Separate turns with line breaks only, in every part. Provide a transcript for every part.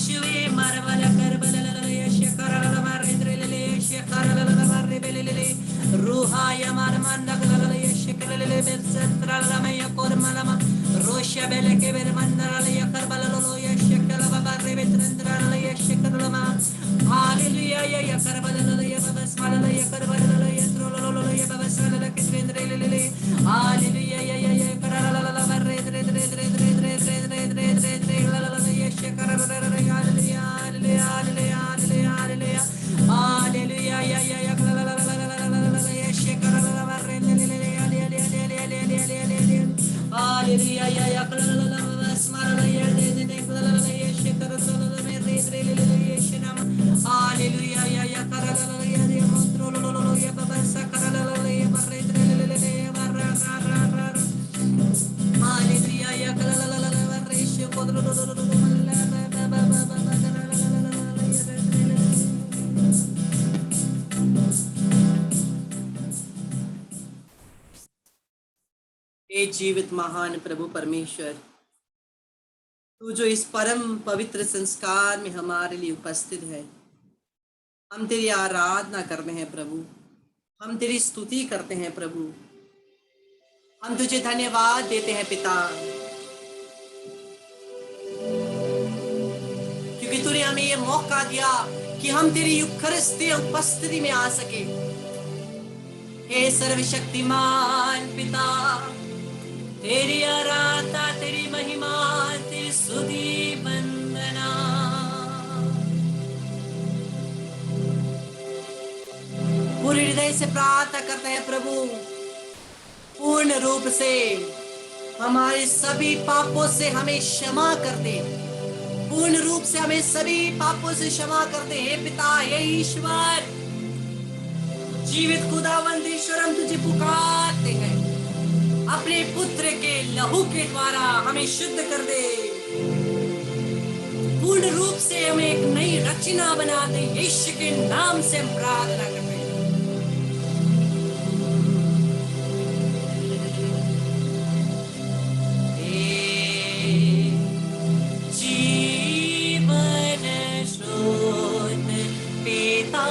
यीशुवे मरवल करबल यश करल मरेंद्र यश करल मरेबेले रूहाय मरमंडल यश करल बेसत्रल मय कोरमलम रोश बेले के बेरमंडल यकरबल यश करल मरेबेत्रंद्रल यश करल हालेलुया यकरबल यबसमल यकरबल यत्रोल यबसमल केंद्रले हालेलुया यकरल मरेंद्र हे जीवित महान प्रभु परमेश्वर, तू जो इस परम पवित्र संस्कार में हमारे लिए उपस्थित है, हम तेरी आराधना करते हैं प्रभु, हम तेरी स्तुति करते हैं प्रभु, हम तुझे धन्यवाद देते हैं पिता, क्योंकि तूने हमें ये मौका दिया कि हम तेरी यूखरिस्तीय उपस्थिति में आ सके। हे सर्वशक्तिमान पिता, तेरी आराधना, तेरी महिमा, तेरी स्तुति वंदना। पूरे हृदय से प्रार्थना करते हैं प्रभु, पूर्ण रूप से हमारे सभी पापों से हमें क्षमा कर दे, पूर्ण रूप से हमें सभी पापों से क्षमा कर दे। हे पिता, हे ईश्वर, जीवित खुदावंद ईश्वर, हम तुझे पुकारते हैं, अपने पुत्र के लहू के द्वारा हमें शुद्ध कर दे, पूर्ण रूप से हमें एक नई रचना बना दे। यीशु के नाम से हम प्रार्थना करते हैं। जीवन स्रोत पिता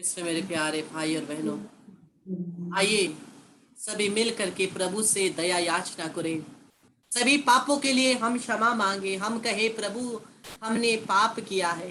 इसमें मेरे प्यारे भाई और बहनों, आइए सभी मिल करके प्रभु से दया याचना करें। सभी पापों के लिए हम क्षमा मांगे। हम कहे, प्रभु हमने पाप किया है,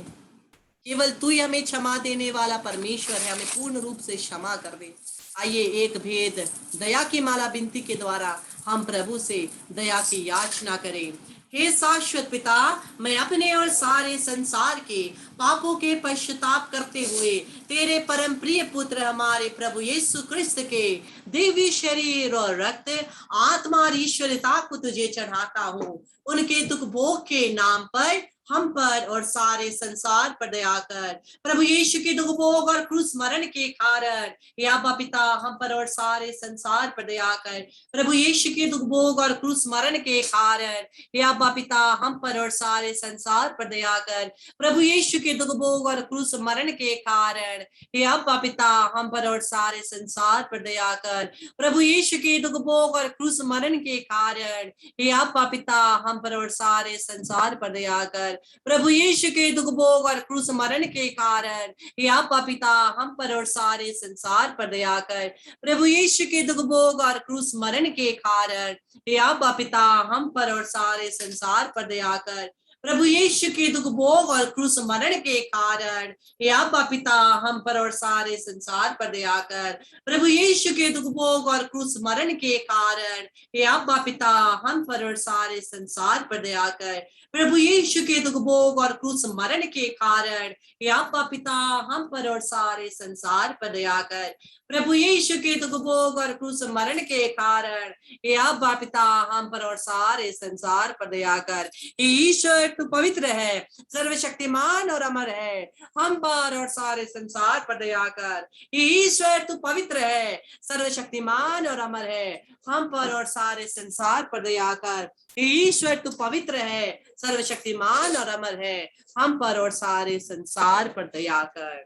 केवल तू ही हमें क्षमा देने वाला परमेश्वर है, हमें पूर्ण रूप से क्षमा कर दे। आइए एक भेद दया की माला विनती के द्वारा हम प्रभु से दया की याचना करें। हे शाश्वत पिता, मैं अपने और सारे संसार के पापों के पश्चाताप करते हुए तेरे परम प्रिय पुत्र हमारे प्रभु यीशु क्रिस्त के दिव्य शरीर और रक्त, आत्मा और ईश्वरता को तुझे चढ़ाता हूँ। उनके दुख भोग के नाम पर हम पर और सारे संसार पर दया कर। प्रभु यीशु के दुख भोग और क्रूस मरण के कारण हे अब्बा पिता, हम पर और सारे संसार पर दया कर। प्रभु यीशु के दुख भोग और क्रूस मरण के कारण हे अब्बा पिता, हम पर और सारे संसार पर दया कर। प्रभु यीशु के दुख भोग और क्रूस मरण के कारण हे अब्बा पिता, हम पर और सारे संसार पर दया कर। प्रभु यीशु के दुख भोग और क्रूस मरण के कारण हे अब्बा पिता, हम पर और सारे संसार पर दया कर। प्रभु यीशु के दुख भोग और क्रूस मरण के कारण हे अब्बा पिता, हम पर और सारे संसार पर दया कर। प्रभु यीशु के दुख भोग और क्रूस मरण के कारण हे अब्बा पिता, हम पर और सारे संसार पर दया कर। प्रभु यीशु के दुख भोग और क्रूस मरण के कारण हे अब्बा पिता, हम पर और सारे संसार पर दया कर। प्रभु यीशु के दुख भोग और क्रूस मरण के कारण हे अब्बा पिता, हम पर और सारे संसार पर दया कर। प्रभु यीशु के दुख भोग और क्रूस मरण के कारण हे अब्बा पिता, हम पर और सारे संसार पर दया कर। प्रभु यीशु के दुख भोग और क्रूस मरण के कारण हे अब्बा पिता, हम पर और सारे संसार पर दया कर। ईश्वर तू पवित्र है, सर्वशक्तिमान और अमर है, हम पर और सारे संसार पर दया कर। ईश्वर तू पवित्र है, सर्वशक्तिमान और अमर है, हम पर और सारे संसार पर दया कर। ईश्वर तू पवित्र है, सर्वशक्तिमान और अमर है, हम पर और सारे संसार पर दया कर।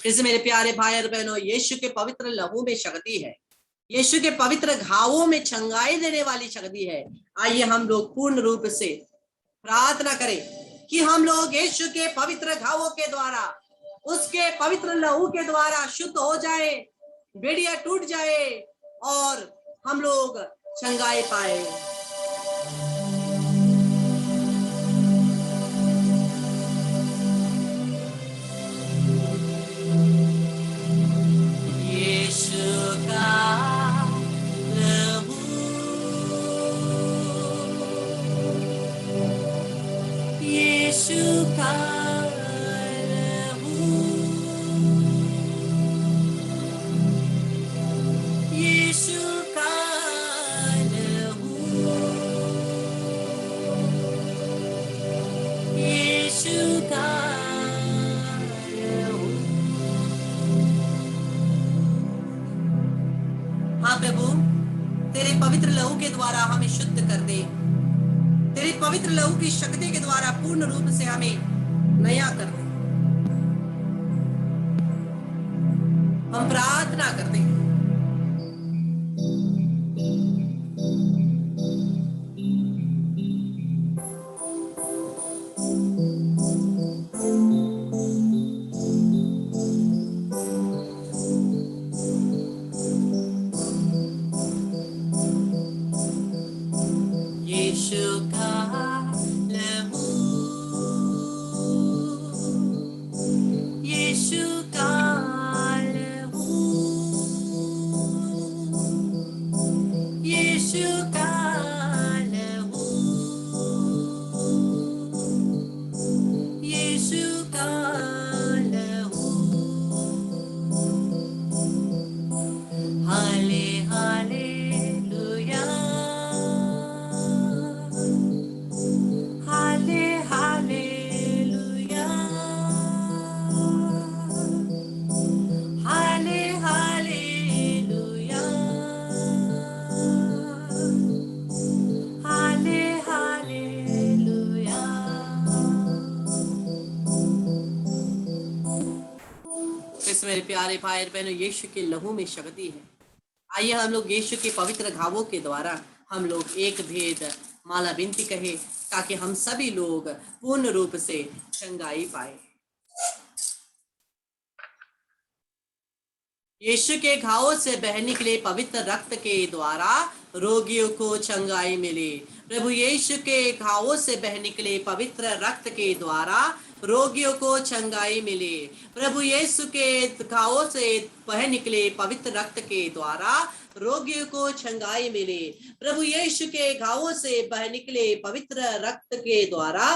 इस मेरे प्यारे भाई और बहनों, यीशु के पवित्र लहू में शक्ति है, यीशु के पवित्र घावों में चंगाई देने वाली शक्ति है। आइए हम लोग पूर्ण रूप से प्रार्थना करें कि हम लोग यीशु के पवित्र घावों के द्वारा, उसके पवित्र लहू के द्वारा शुद्ध हो जाए, बेड़िया टूट जाए और हम लोग चंगाई पाए। यीशु का लहू, यीशु का लहू, यीशु का लहू, यीशु का लहू। हाँ प्रभु, तेरे पवित्र लहू के द्वारा हमें शुद्ध कर दे, तेरे पवित्र लहू की शक्ति के द्वारा पूर्ण रूप से हमें नया कर दे। हम प्रार्थना करते हैं। यीशु का लहू, यीशु का लहू, यीशु का लहू, यीशु का लहू। हाले हालेलुया, हाले हालेलुया, हाले हालेलुया, हाले हालेलुया। इस मेरे प्यारे भाई और बहनों, यीशु के लहू में शक्ति है। आइए हम लोग यीशु के पवित्र घावों के द्वारा हम लोग एक भेद माला विनती कहे, ताकि हम सभी लोग पूर्ण रूप से चंगाई पाए। यीशु के घावों से बह निकले पवित्र रक्त के द्वारा रोगियों को चंगाई मिले। प्रभु यीशु के घावों से बह निकले पवित्र रक्त के द्वारा रोगियों को चंगाई मिले। प्रभु यीशु के घावों से बह निकले पवित्र रक्त के द्वारा रोगियों को चंगाई मिले। प्रभु यीशु के घावों से बह निकले पवित्र रक्त के द्वारा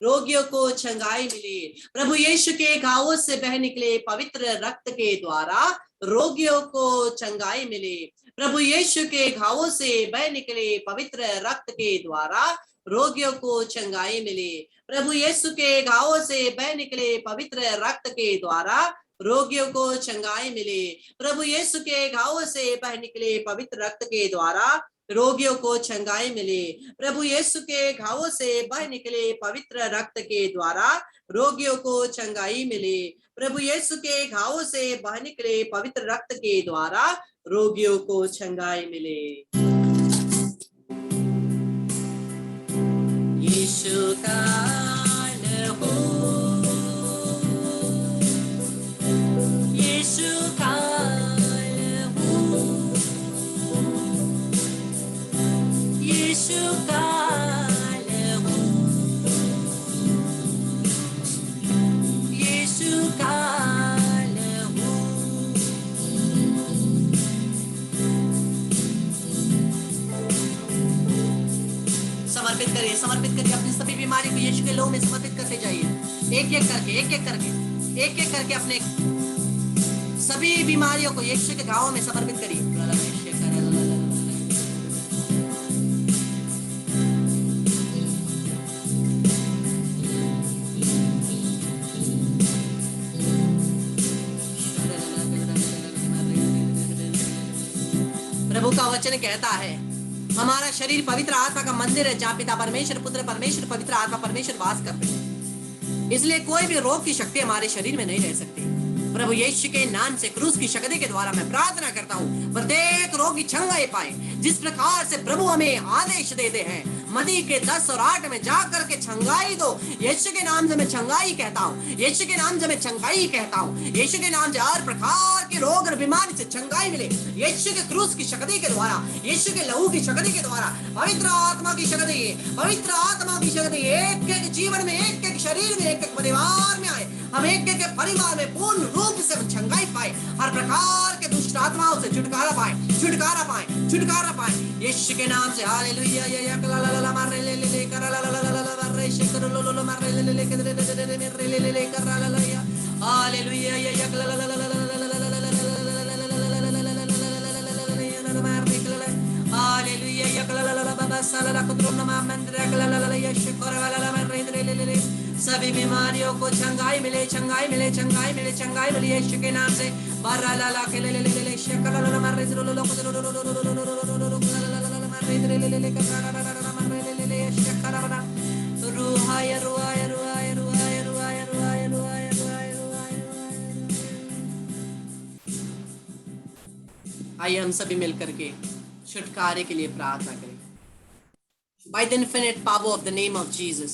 रोगियों को चंगाई मिले। प्रभु यीशु के घावों से बह निकले पवित्र रक्त के द्वारा रोगियों को चंगाई मिले। प्रभु यीशु के घावों से बह निकले पवित्र रक्त के द्वारा रोगियों को चंगाई मिले। प्रभु यीशु के घावों से बह निकले पवित्र रक्त के द्वारा रोगियों को चंगाई मिले। प्रभु यीशु के घावों से बह निकले पवित्र रक्त के द्वारा रोगियों को चंगाई मिले। प्रभु यीशु के घावों से बह निकले पवित्र रक्त के द्वारा रोगियों को चंगाई मिले। प्रभु यीशु के घावों से बह निकले पवित्र रक्त के द्वारा रोगियों को चंगाई मिले। यीशु का लहू, यीशु का लहू, यीशु का लहू, यीशु का लहू। समर्पित करिए अपनी सभी बीमारी को यीशु के लहू में समर्पित करते जाइए। एक एक करके अपने सभी बीमारियों को यीशु के घावों में समर्पित करिए। प्रभु का वचन कहता है हमारा शरीर पवित्र आत्मा का मंदिर है जहाँ पिता परमेश्वर, पुत्र परमेश्वर, पवित्र आत्मा परमेश्वर वास करते हैं। इसलिए कोई भी रोग की शक्ति हमारे शरीर में नहीं रह सकती। प्रभु यीशु के नाम से क्रूस की शक्ति के द्वारा मैं प्रार्थना करता हूँ प्रत्येक रोग की चंगाई पाए। जिस प्रकार से प्रभु हमें आदेश देते हैं मत्ती के 10 और 8 में जाकर के चंगाई दो। यीशु के नाम से मैं चंगाई कहता हूँ, यीशु के नाम से मैं चंगाई कहता हूँ। यीशु के नाम से हर प्रकार के रोग और बीमारी से चंगाई मिले। यीशु के क्रूस की शक्ति के द्वारा, यीशु के लहू की शक्ति के द्वारा, पवित्र आत्मा की शक्ति, पवित्र आत्मा की शक्ति एक एक जीवन में, एक एक शरीर में, एक एक परिवार में आए। हम एक एक परिवार में पूर्ण रूप से चंगाई पाए। हर प्रकार के दुष्ट आत्माओं से छुटकारा पाए, छुटकारा पाए, छुटकारा पाए यीशु के नाम से। हालेलुया। सभी बीमारियों को चंगाई मिले, चंगाई मिले, चंगाई मिले, चंगाई मिले यीशु के नाम से। आइए हम सभी मिलकर के छुटकारे के लिए प्रार्थना करें। By the infinite power of the name of Jesus,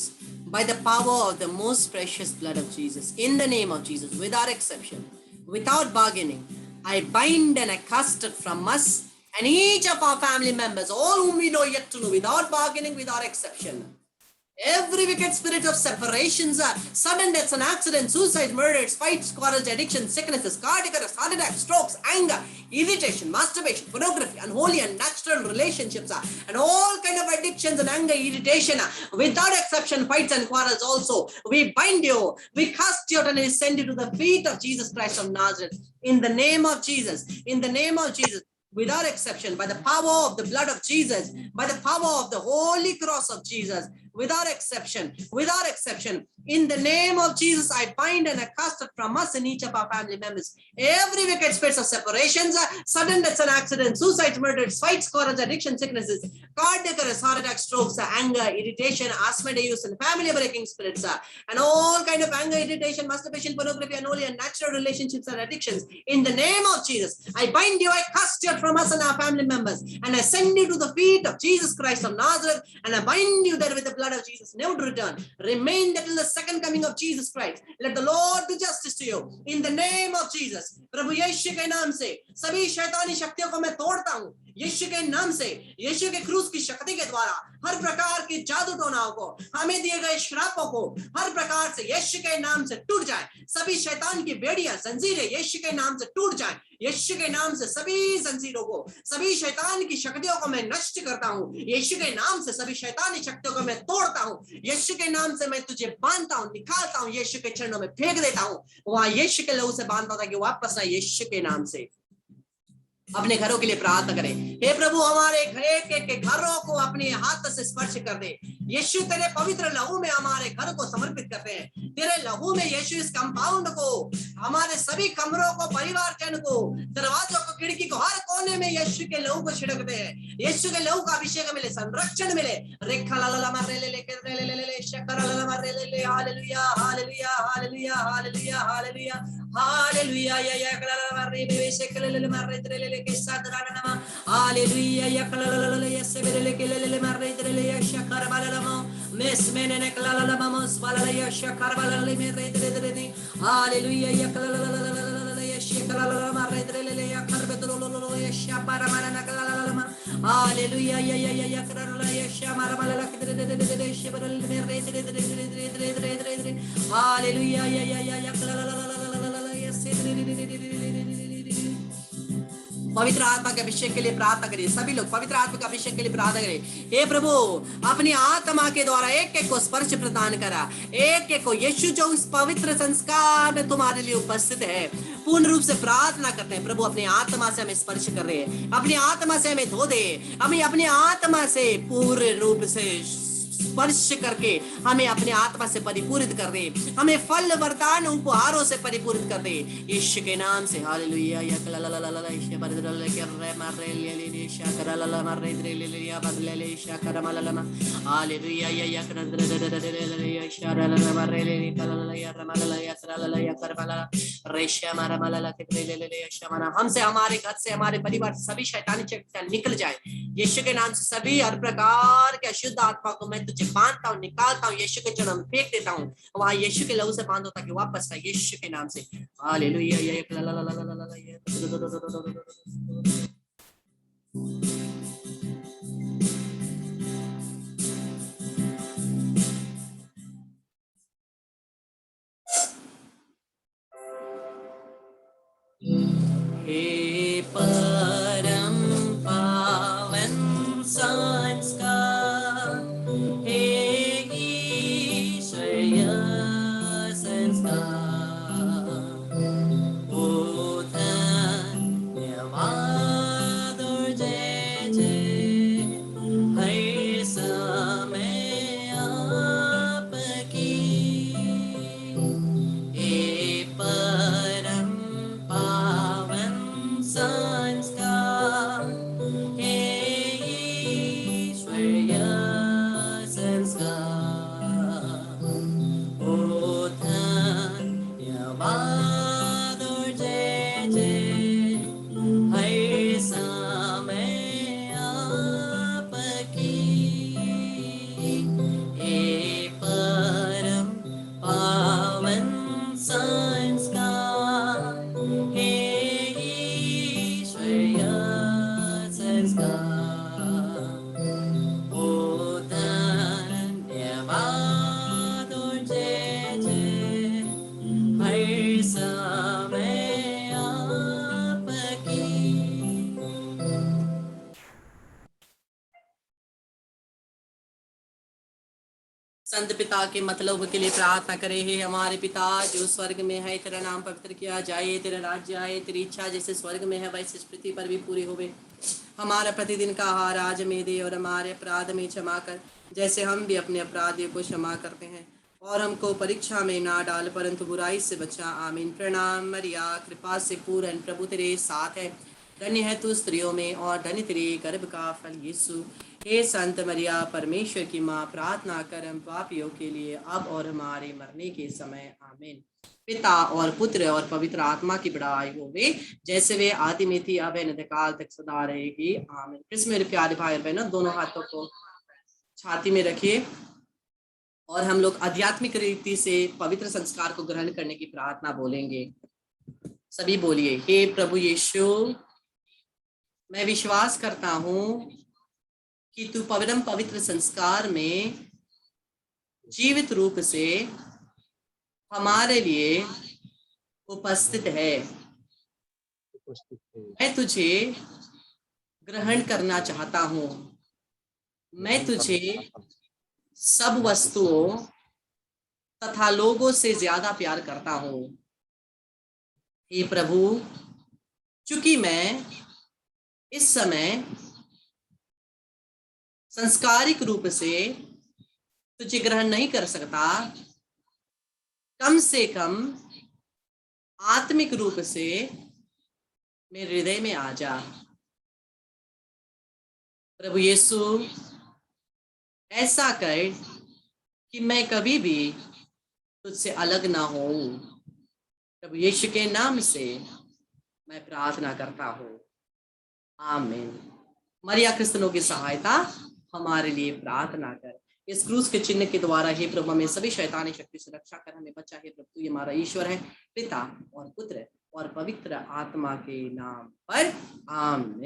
by the power of the most precious blood of Jesus, in the name of Jesus, without exception, without bargaining, I bind and I cast it from us and each of our family members, all whom we know yet to know, without bargaining, without exception. Every wicked spirit of separations, sudden deaths and accidents, suicides, murders, fights, quarrels, addictions, sicknesses, cardiac arrest, heart attacks, strokes, anger, irritation, masturbation, pornography, unholy and natural relationships, and all kind of addictions and anger, irritation, without exception, fights and quarrels also. We bind you, we cast you out and we send you to the feet of Jesus Christ of Nazareth. In the name of Jesus, in the name of Jesus, without exception, by the power of the blood of Jesus, by the power of the holy cross of Jesus, without exception, in the name of Jesus, I bind and I cast it from us and each of our family members. Every wicked spirits of separations, sudden deaths and accidents, suicides, murders, fights, quarrels, addiction, sicknesses, cardiac arrest, heart attack, strokes, anger, irritation, asthma, use, and family breaking spirits, and all kind of anger, irritation, masturbation, pornography, unholy and natural relationships and addictions. In the name of Jesus, I bind you, I cast you from us and our family members, and I send you to the feet of Jesus Christ of Nazareth, and I bind you there with the blood of Jesus, never to return. Remain there till the second coming of Jesus Christ. Let the Lord do justice to you in the name of Jesus. प्रभु यीशु के नाम से सभी शैतानी शक्तियों को मैं तोड़ता हूँ यीशु के नाम से। यीशु के क्रूस की शक्ति के द्वारा हर प्रकार की जादू टोनाओं को, हमें दिए गए श्रापों को हर प्रकार से यीशु के नाम से टूट जाए। सभी शैतान की बेड़ियां, जंजीरें यीशु के नाम से टूट जाए। यीशु के नाम से सभी जंजीरों को, सभी शैतान की शक्तियों को मैं नष्ट करता हूँ। यीशु के नाम से सभी शैतानी शक्तियों को मैं तोड़ता हूँ। यीशु के नाम से मैं तुझे बांधता हूँ, निकालता हूँ, यीशु के चरणों में फेंक देता हूँ। वहां यीशु के लहू से बांधता था कि वापस आए यीशु के नाम से। अपने घरों के लिए प्रार्थना करें। हे प्रभु, हमारे एक एक के घरों को अपने हाथ से स्पर्श कर दे। यीशु तेरे पवित्र लहू में हमारे घर को समर्पित करते हैं। तेरे लहू में यीशु इस कंपाउंड को, हमारे सभी कमरों को, परिवार जन को, दरवाजों को, खिड़की को, हर कोने में यीशु के लहू को छिड़कते हैं। यीशु के लहू का अभिषेक मिले, संरक्षण मिले। Hallelujah hallelujah hallelujah hallelujah hallelujah hallelujah के साथ हालेलुया या कलललले या सेबेले के लेले मारे इधरले या शकर बाललमा मेस मेने ने कलललमा मस बालले या शकर बालले मेरे इधरले हालेलुया या कलललले या शकर मारे इधरले या करबेतलो या शपारा मारा न कलललमा हालेलुया या कललले या शमारा बालला के इधरले शबरले मेरे इधरले हालेलुया या कलललले या सेबेले। पवित्र आत्मा के अभिषेक के लिए प्रार्थना करिए। सभी लोग पवित्र आत्मा के अभिषेक के लिए प्रार्थना करें। हे प्रभु, अपनी आत्मा के द्वारा एक एक को स्पर्श प्रदान करा। एक एक को यीशु जो इस पवित्र संस्कार में तुम्हारे लिए उपस्थित है, पूर्ण रूप से प्रार्थना करते हैं। प्रभु, अपनी आत्मा से हमें स्पर्श कर रहे हैं, अपनी आत्मा से हमें धो दे, हमें अपनी आत्मा से पूर्ण रूप से स्पर्श करके हमें अपने आत्मा से परिपूरित कर दे, हमें फल वरदान उपहारों से परिपूरित कर दे यीशु के नाम से। हालेलुया या कललललला ईशा बरदरले के रे मारे ले शकरलला मारे ले या बदले शकरमललमा हालेलुया या करदरले या शरलला मारे ले कललला या रमलला या सरलला या करमला रेशा मारा मलला के ले या शमना। हमसे, हमारे घर से, हमारे परिवार से सभी शैतानी शक्तियां निकल जाए यीशु के नाम से। सभी हर प्रकार के अशुद्ध आत्मा को मैं तुझे बांधता हूँ, निकालता हूँ, यीशु के चरणों में फेंक देता हूँ। वहां यीशु के लहू से बांधो ताकि वापस आए यीशु के नाम से। हालेलुया या हे परम पावन संस्कार, हे ईश्वरीय संस्कार, ओ धन्यवाद और जय जय हर समय आपकी। हे परम पावन संस्कार, हे ईश्वरीय संस्कार, ओ धन्यवाद और जय जय हर समय आपकी। हे परम पावन संस्कार, हे ईश्वरीय संस्कार, ओ धन्यवाद और जय जय हर समय आपकी। संत पिता के मतलब के लिए प्रार्थना करें। हे हमारे पिता जो स्वर्ग में है, तेरा नाम पवित्र किया जाए, तेरा राज्य आए, तेरी इच्छा जैसे स्वर्ग में है वैसे पृथ्वी पर भी पूरी होवे। हमारा प्रतिदिन का आहार आज हमें दे, और हमारे अपराध में क्षमा कर जैसे हम भी अपने अपराधियों को क्षमा करते हैं, और हमको परीक्षा में ना डाल परंतु बुराई से बचा। आमीन। प्रणाम मरिया, कृपा से पूर्ण, प्रभु तेरे साथ है, धन्य है तू स्त्रियों में और धन्य तेरे गर्भ का फल यीशु। हे संत मरिया, परमेश्वर की माँ, प्रार्थना कर हम पापियों के लिए अब और हमारे मरने के समय। आमीन। पिता और पुत्र और पवित्र आत्मा की बड़ाई होवे, जैसे वे आदि में थी अब अनंत काल तक सदा रहेगी। आमीन। प्लीज मेरे प्यारे भाई और बहनों, दोनों हाथों को छाती में रखिए। और हम लोग आध्यात्मिक रीति से पवित्र संस्कार को ग्रहण करने की प्रार्थना बोलेंगे। सभी बोलिए, हे प्रभु यीशु, मैं विश्वास करता हूँ कि तू परम पवित्र संस्कार में जीवित रूप से हमारे लिए उपस्थित है। मैं तुझे ग्रहण करना चाहता हूँ। मैं तुझे सब वस्तुओं तथा लोगों से ज्यादा प्यार करता हूँ। हे प्रभु, चूंकि मैं इस समय संस्कारिक रूप से तुझे ग्रहण नहीं कर सकता, कम से कम आत्मिक रूप से मेरे हृदय में आ जा। प्रभु यीशु, ऐसा कर कि मैं कभी भी तुझसे अलग ना हो। प्रभु यीशु के नाम से मैं प्रार्थना करता हूँ, आमीन। मरिया क्रिस्तनों की सहायता हमारे लिए प्रार्थना कर। इस क्रूस के चिन्ह के द्वारा हे प्रभु हमें सभी शैतानी शक्ति से रक्षा कर, हमें बचा। हे प्रभु, तू हमारा ईश्वर है, पिता और पुत्र और पवित्र आत्मा के नाम पर, आमीन।